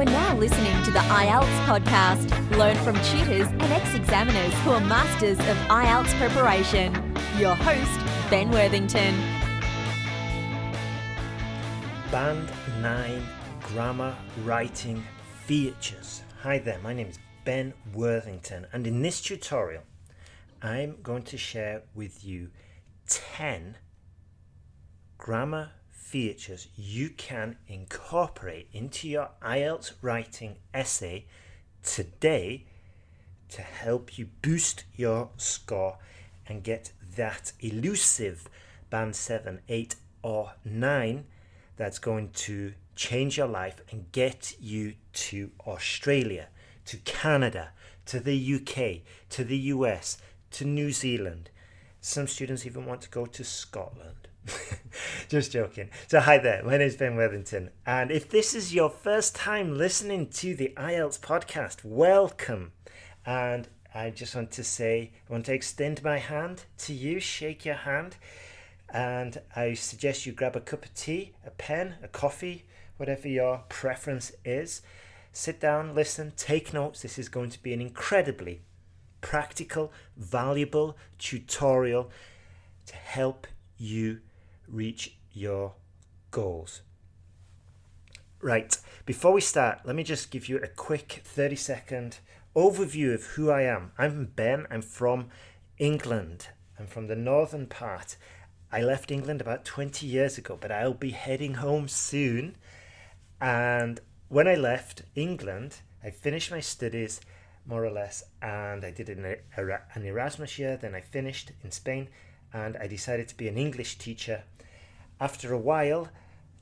are now listening to the IELTS podcast. Learn from tutors and ex-examiners who are masters of IELTS preparation. Your host, Ben Worthington. Band 9 Grammar Writing Features. Hi there, my name is Ben Worthington, and in this tutorial I'm going to share with you 10 grammar features you can incorporate into your IELTS writing essay today to help you boost your score and get that elusive Band 7, 8 or 9 that's going to change your life and get you to Australia, to Canada, to the UK, to the US, to New Zealand. Some students even want to go to Scotland. Just joking. So hi there, my name is Ben Worthington, and if this is your first time listening to the IELTS podcast, welcome. And I just want to say, I want to extend my hand to you, shake your hand, and I suggest you grab a cup of tea, a pen, a coffee, whatever your preference is. Sit down, listen, take notes. This is going to be an incredibly practical, valuable tutorial to help you reach your goals. Right, before we start, let me just give you a quick 30-second overview of who I am. I'm Ben, I'm from England. I'm from the northern part. I left England about 20 years ago, but I'll be heading home soon. And when I left England, I finished my studies more or less, and I did an Erasmus year. Then I finished in Spain, and I decided to be an English teacher. After a while,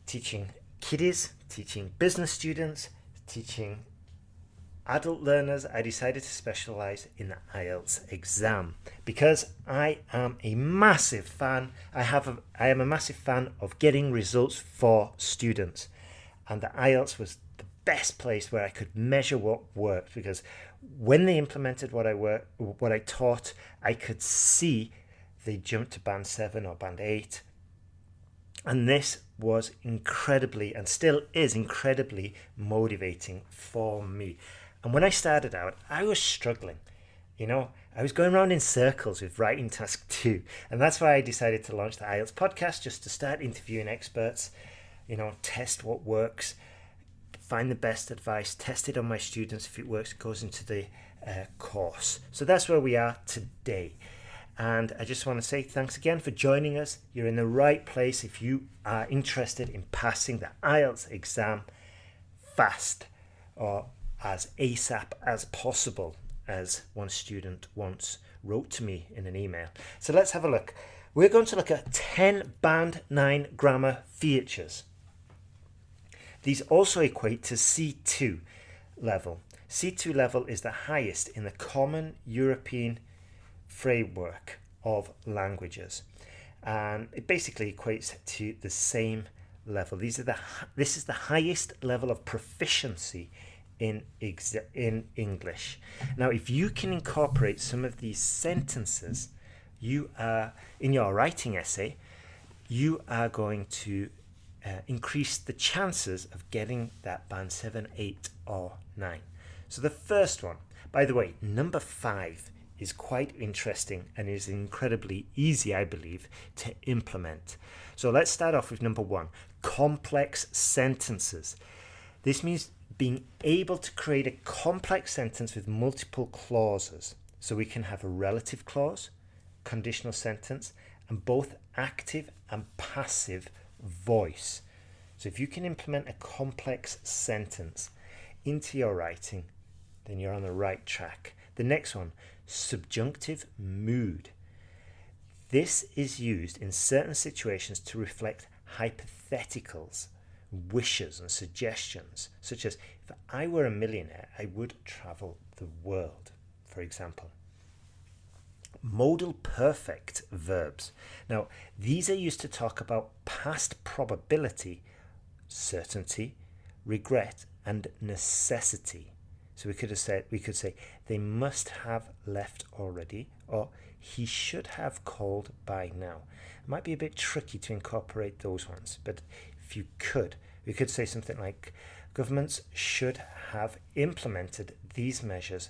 teaching kiddies, teaching business students, teaching adult learners, I decided to specialize in the IELTS exam because I am a massive fan. I am a massive fan of getting results for students, and the IELTS was the best place where I could measure what worked, because when they implemented what I taught, I could see they jumped to Band 7 or Band 8. And this was incredibly, and still is incredibly motivating for me. And when I started out, I was struggling. I was going around in circles with writing task 2. And that's why I decided to launch the IELTS podcast, just to start interviewing experts, test what works, find the best advice, test it on my students. If it works, it goes into the course. So that's where we are today. And I just want to say thanks again for joining us. You're in the right place if you are interested in passing the IELTS exam fast, or as ASAP as possible, as one student once wrote to me in an email. So let's have a look. We're going to look at 10 Band 9 grammar features. These also equate to C2 level. C2 level is the highest in the Common European Framework of languages, and it basically equates to the same level. This is the highest level of proficiency in English. Now, if you can incorporate some of these sentences, you are in your writing essay, you are going to increase the chances of getting that Band 7, 8 or 9. So the first one, by the way, number 5, is quite interesting and is incredibly easy, I believe, to implement. So let's start off with number 1, complex sentences. This means being able to create a complex sentence with multiple clauses. So we can have a relative clause, conditional sentence, and both active and passive voice. So if you can implement a complex sentence into your writing, then you're on the right track. The next one, subjunctive mood. This is used in certain situations to reflect hypotheticals, wishes and suggestions, such as, if I were a millionaire, I would travel the world, for example. Modal perfect verbs. Now, these are used to talk about past probability, certainty, regret, and necessity. So we could say they must have left already, or he should have called by now. It might be a bit tricky to incorporate those ones, but if you could, we could say something like, Governments should have implemented these measures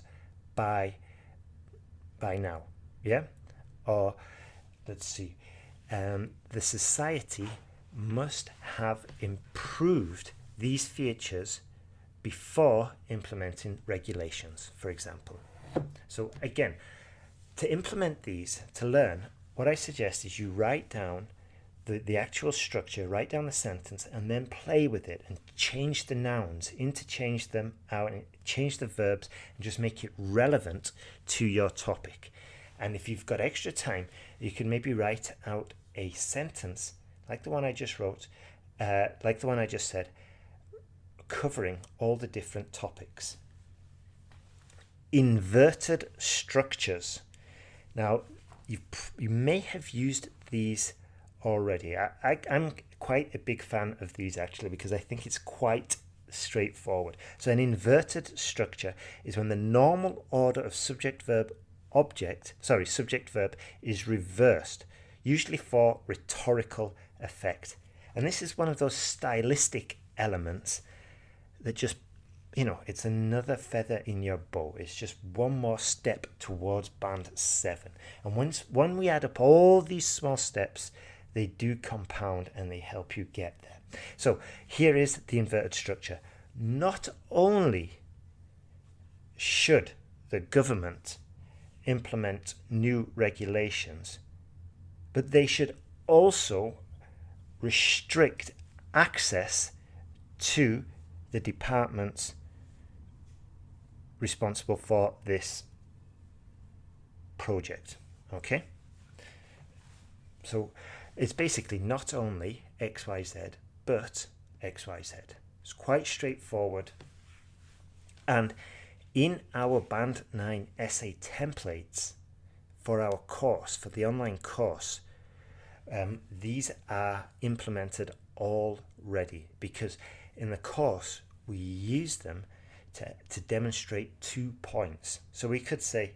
by now. Yeah? Or, let's see, the society must have improved these features before implementing regulations, for example. So again, to implement these, to learn, what I suggest is you write down the actual structure, write down the sentence, and then play with it and change the nouns, interchange them out, and change the verbs, and just make it relevant to your topic. And if you've got extra time, you can maybe write out a sentence like the one I just wrote, like the one I just said, covering all the different topics. Inverted structures. Now, you may have used these already. I'm quite a big fan of these actually, because I think it's quite straightforward. So an inverted structure is when the normal order of subject verb is reversed, usually for rhetorical effect. And this is one of those stylistic elements that just, it's another feather in your bow. It's just one more step towards band 7. And when we add up all these small steps, they do compound and they help you get there. So here is the inverted structure. Not only should the government implement new regulations, but they should also restrict access to the departments responsible for this project. Okay? So it's basically not only XYZ, but XYZ. It's quite straightforward. And in our Band 9 essay templates for our course, for the online course, these are implemented already, because in the course we use them to demonstrate 2 points. So we could say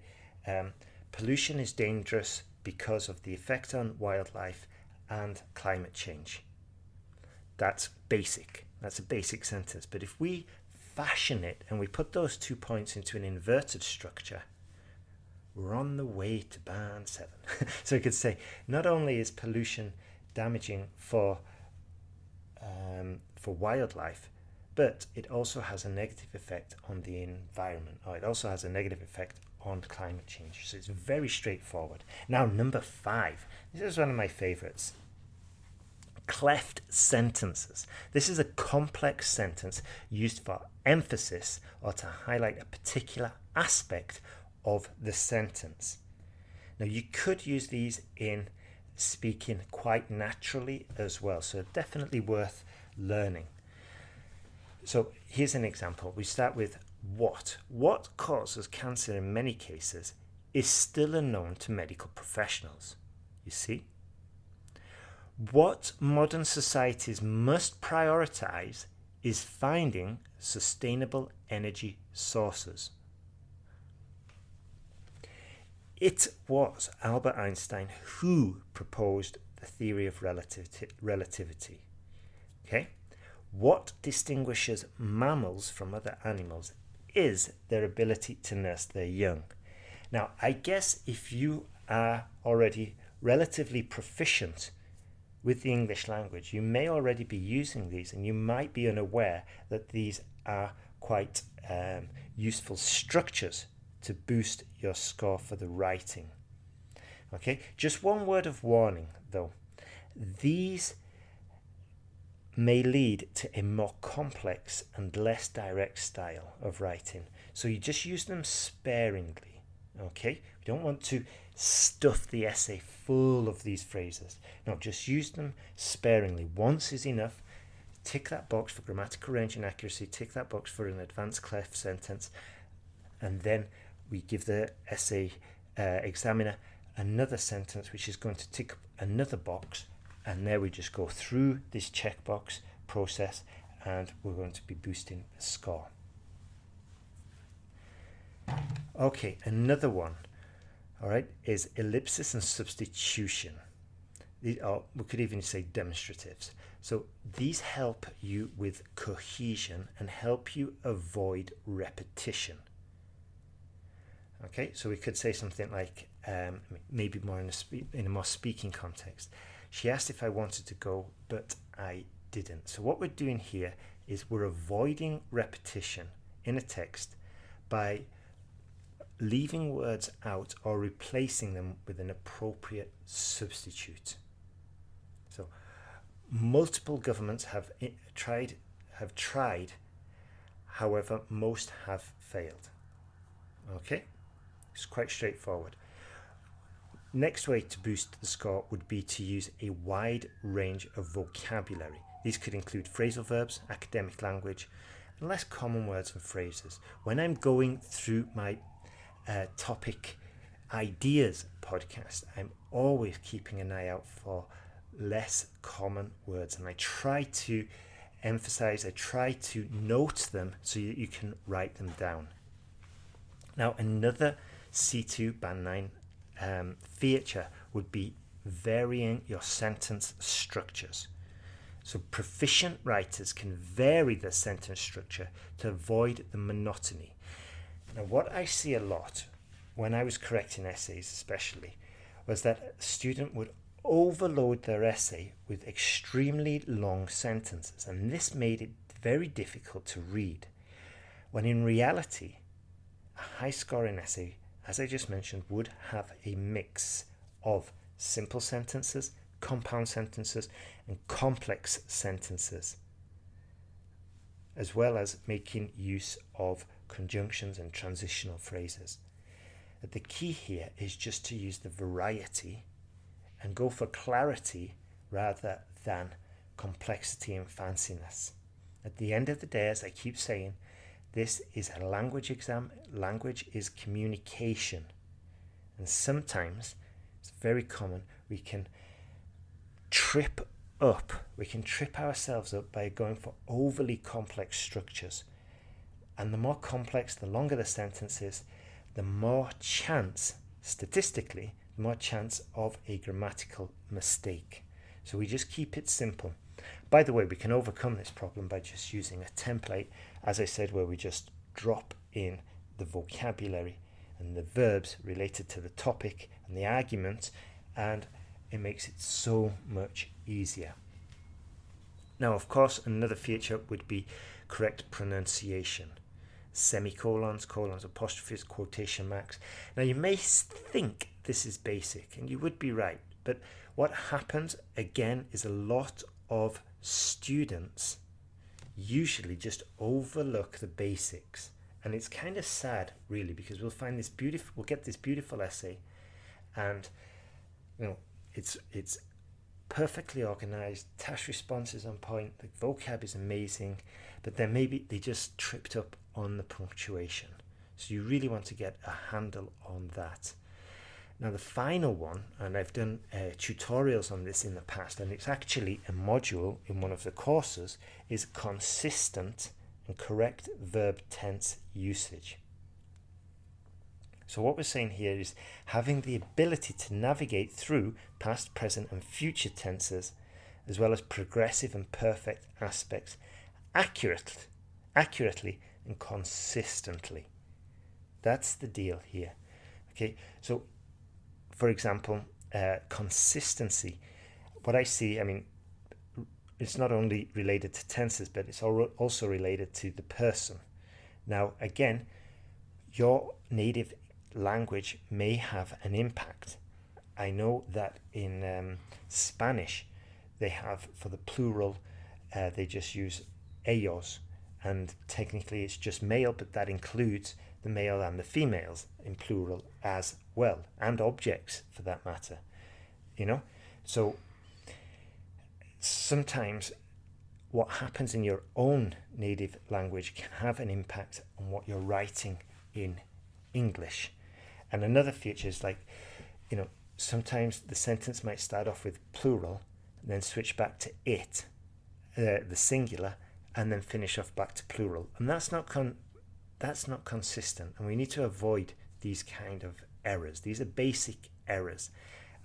pollution is dangerous because of the effect on wildlife and climate change. That's basic. That's a basic sentence. But if we fashion it and we put those 2 points into an inverted structure, we're on the way to band 7. So we could say, not only is pollution damaging for wildlife, but it also has a negative effect on the environment, or it also has a negative effect on climate change. So it's very straightforward. Now, number 5. This is one of my favorites. Cleft sentences. This is a complex sentence used for emphasis or to highlight a particular aspect of the sentence. Now, you could use these in speaking quite naturally as well, so definitely worth learning. So here's an example. We start with what. What causes cancer in many cases is still unknown to medical professionals. You see? What modern societies must prioritize is finding sustainable energy sources. It was Albert Einstein who proposed the theory of relativity. Okay? What distinguishes mammals from other animals is their ability to nurse their young. Now, I guess if you are already relatively proficient with the English language, you may already be using these, and you might be unaware that these are quite useful structures to boost your score for the writing. Okay, just one word of warning though. These may lead to a more complex and less direct style of writing. So you just use them sparingly. Okay, we don't want to stuff the essay full of these phrases. No, just use them sparingly. Once is enough. Tick that box for grammatical range and accuracy, tick that box for an advanced cleft sentence, and then we give the essay examiner another sentence which is going to tick up another box, and there we just go through this checkbox process and we're going to be boosting the score. Okay, another one, all right, is ellipsis and substitution. or we could even say demonstratives. So these help you with cohesion and help you avoid repetition. Okay, so we could say something like, maybe more in a more speaking context. She asked if I wanted to go, but I didn't. So what we're doing here is we're avoiding repetition in a text by leaving words out or replacing them with an appropriate substitute. So multiple governments have tried, however, most have failed. Okay, it's quite straightforward. Next way to boost the score would be to use a wide range of vocabulary. These could include phrasal verbs, academic language, and less common words and phrases. When I'm going through my topic ideas podcast, I'm always keeping an eye out for less common words, and I try to emphasize, I try to note them so you can write them down. Now, another C2 Band 9 feature would be varying your sentence structures. So proficient writers can vary their sentence structure to avoid the monotony. Now, what I see a lot when I was correcting essays especially was that a student would overload their essay with extremely long sentences, and this made it very difficult to read, when in reality a high scoring essay, as I just mentioned, would have a mix of simple sentences, compound sentences, and complex sentences, as well as making use of conjunctions and transitional phrases. But the key here is just to use the variety and go for clarity rather than complexity and fanciness. At the end of the day, as I keep saying, this is a language exam. Language is communication. And sometimes, it's very common, we can trip ourselves up by going for overly complex structures. And the more complex, the longer the sentence is, the more chance, statistically, the more chance of a grammatical mistake. So we just keep it simple. By the way, we can overcome this problem by just using a template, as I said, where we just drop in the vocabulary and the verbs related to the topic and the argument, and it makes it so much easier. Now, of course, another feature would be correct pronunciation. Semicolons, colons, apostrophes, quotation marks. Now, you may think this is basic, and you would be right, but what happens again is a lot of students usually just overlook the basics, and it's kind of sad, really, because we'll get this beautiful essay, and it's perfectly organized, task responses on point, the vocab is amazing, but then maybe they just tripped up on the punctuation. So you really want to get a handle on that. Now, the final one, and I've done tutorials on this in the past, and it's actually a module in one of the courses, is consistent and correct verb tense usage. So what we're saying here is having the ability to navigate through past, present, and future tenses, as well as progressive and perfect aspects accurately and consistently. That's the deal here. Okay, so for example, consistency. What I see, it's not only related to tenses, but it's also related to the person. Now, again, your native language may have an impact. I know that in Spanish, they have, for the plural, they just use ellos, and technically it's just male, but that includes the male and the females in plural as well, and objects for that matter. So sometimes what happens in your own native language can have an impact on what you're writing in English. And another feature is sometimes the sentence might start off with plural and then switch back to it, the singular, and then finish off back to plural. And that's not consistent, and we need to avoid these kind of errors. These are basic errors.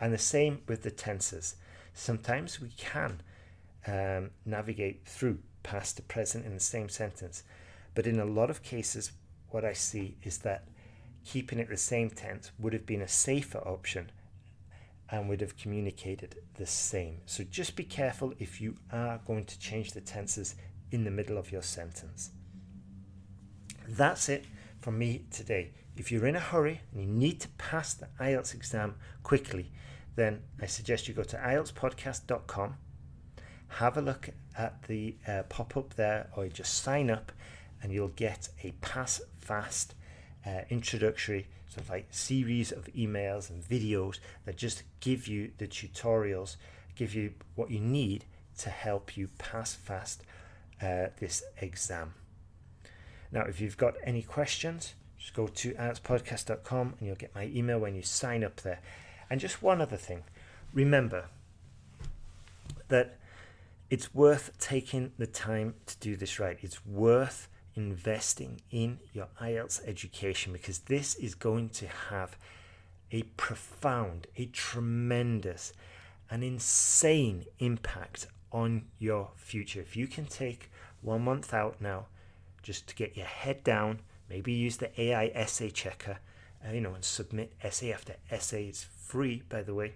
And the same with the tenses. Sometimes we can navigate through past to present in the same sentence. But in a lot of cases, what I see is that keeping it the same tense would have been a safer option and would have communicated the same. So just be careful if you are going to change the tenses in the middle of your sentence. That's it from me today. If you're in a hurry and you need to pass the IELTS exam quickly, then I suggest you go to IELTSPodcast.com, have a look at the pop-up there, or just sign up and you'll get a pass fast introductory sort of like series of emails and videos that just give you the tutorials, give you what you need to help you pass fast this exam. Now, if you've got any questions, just go to IELTSPodcast.com and you'll get my email when you sign up there. And just one other thing, remember that it's worth taking the time to do this right. It's worth investing in your IELTS education, because this is going to have a profound, a tremendous, an insane impact on your future. If you can take 1 month out now just to get your head down, maybe use the AI essay checker, and submit essay after essay. It's free, by the way.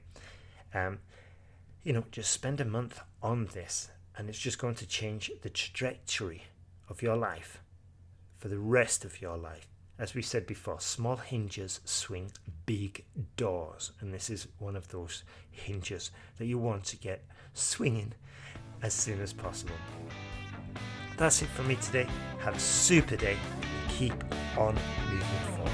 Just spend a month on this, and it's just going to change the trajectory of your life for the rest of your life. As we said before, small hinges swing big doors, and this is one of those hinges that you want to get swinging as soon as possible. That's it for me today. Have a super day. Keep on moving forward.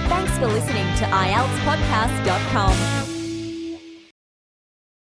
Thanks for listening to IELTSPodcast.com.